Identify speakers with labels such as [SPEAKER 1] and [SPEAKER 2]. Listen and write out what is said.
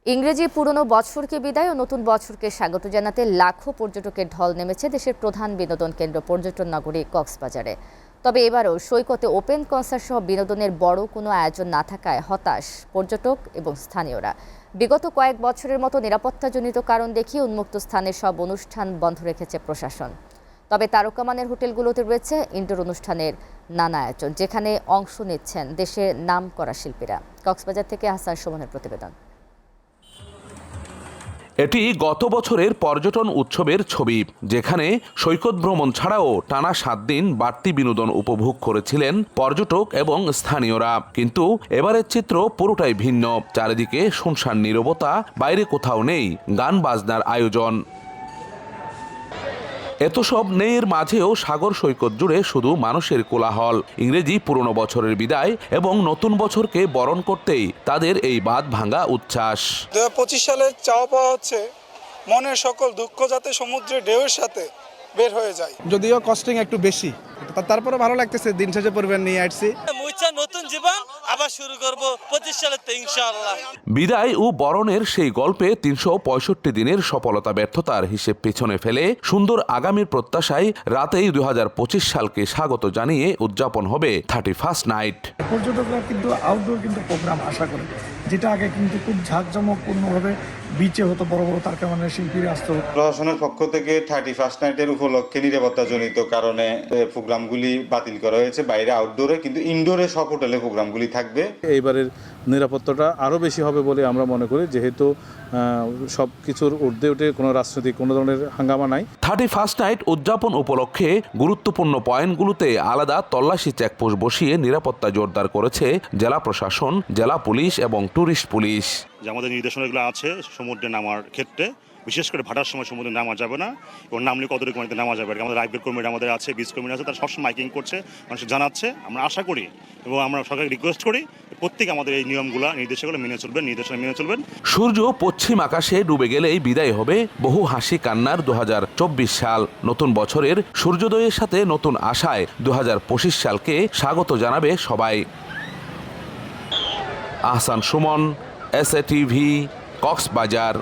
[SPEAKER 1] ইংরেজি পুরনো বছরকে বিদায় ও নতুন বছরকে স্বাগত জানাতে লাখো পর্যটকের ঢল নেমেছে দেশের প্রধান বিনোদন কেন্দ্র পর্যটন নগরী কক্সবাজারে। তবে এবারও সৈকতে ওপেন কনসার্ট সহ বিনোদনের বড় কোনো আয়োজন না থাকায় হতাশ পর্যটক এবং স্থানীয়রা। বিগত কয়েক বছরের মতো নিরাপত্তাজনিত কারণ দেখিয়ে উন্মুক্ত স্থানের সব অনুষ্ঠান বন্ধ রেখেছে প্রশাসন। তবে তারকামানের হোটেলগুলোতে রয়েছে ইনডোর অনুষ্ঠানের নানা আয়োজন, যেখানে অংশ নিচ্ছেন দেশের নামকরা শিল্পীরা। কক্সবাজার থেকে হাসান সুমনের প্রতিবেদন।
[SPEAKER 2] এটি গত বছরের পর্যটন উৎসবের ছবি, যেখানে সৈকত ভ্রমণ ছাড়াও টানা 7 দিন বাড়তি বিনোদন উপভোগ করেছিলেন পর্যটক এবং স্থানীয়রা। কিন্তু এবারের চিত্র পুরোটাই ভিন্ন। চারিদিকে শুনশান নীরবতা, বাইরে কোথাও নেই গান বাজনার আয়োজন। এত সব নেয়ের মাঝেও সাগর সৈকত জুড়ে শুধু মানুষের কোলাহল। ইংরেজি পুরনো বছরের বিদায় এবং নতুন বছরকে বরণ করতেই তাদের এই বাঁধ ভাঙা উচ্ছ্বাস।
[SPEAKER 3] 2025 সালের চাওয়া পাওয়া হচ্ছে মনের সকল দুঃখ যাতে সমুদ্রের ঢেউয়ের সাথে বের হয়ে যায়।
[SPEAKER 4] যদিও কস্টিং একটু বেশি, তারপরে ভালো লাগতেছে। দিন শেষে পরিবার নিয়ে আসছি।
[SPEAKER 5] নতুন জীবন আবার শুরু করব 25 সালেতে ইনশাআল্লাহ।
[SPEAKER 2] বিদায় ও বরণের সেই গল্পে 365 দিনের সফলতা ব্যর্থতার হিসেব পেছনে ফেলে সুন্দর আগামীর প্রত্যাশায় রাতেই 2025 সালকে স্বাগত জানিয়ে উদযাপন হবে 31st নাইট।
[SPEAKER 6] পর্যটকরা কিন্তু আউটডোর কিন্তু প্রোগ্রাম আশা করে, যেটা আগে কিন্তু খুব ঝাঁকজমকপূর্ণভাবে বিচে হতো, বড় বড় তারকামানের শিল্পীরা আসতো।
[SPEAKER 7] প্রশাসনের পক্ষ থেকে 31st নাইটের উপলক্ষে নিরাপত্তাজনিত কারণে প্রোগ্রামগুলি বাতিল করা হয়েছে। বাইরে আউটডোরে, কিন্তু ইনডোরে সব হোটেলে প্রোগ্রামগুলি থাকবে।
[SPEAKER 8] এইবারের নিরাপত্তাটা আরও বেশি হবে বলে আমরা মনে করি, যেহেতু সব কিছুর ঊর্ধ্বে উঠে কোনো রাজনৈতিক কোনো ধরনের হাঙ্গামা নাই।
[SPEAKER 2] 31st নাইট উদযাপন উপলক্ষে গুরুত্বপূর্ণ পয়েন্টগুলোতে আলাদা তল্লাশি চেকপোস্ট বসিয়ে নিরাপত্তা জোরদার করেছে জেলা প্রশাসন, জেলা পুলিশ এবং ট্যুরিস্ট পুলিশ।
[SPEAKER 9] যে আমাদের নির্দেশনাগুলো আছে সমুদ্রে নামার ক্ষেত্রে, বিশেষ করে ভাটার সময় সমুদ্রে নামা যাবে না, এবং নামলে কতটুকু পানিতে নামা যাবে। আমাদের লাইফগার্ড কর্মীরা আমাদের আছে, বিচ কর্মীরা আছে, তারা সবসময় মাইকিং করছে, মানুষ জানাচ্ছে। আমরা আশা করি এবং আমরা সরকারকে রিকোয়েস্ট করি প্রত্যেক আমাদের এই নিয়মগুলো নির্দেশনা মেনে চলবেন।
[SPEAKER 2] সূর্য পশ্চিম আকাশে ডুবে গেলেই বিদায় হবে বহু হাসি কান্নার 2024 সাল। নতুন বছরের সূর্যোদয়ের সাথে নতুন আশায় 2025 সালকে স্বাগত জানাবে সবাই। Ahsan Suman, SA TV, Cox's Bazar.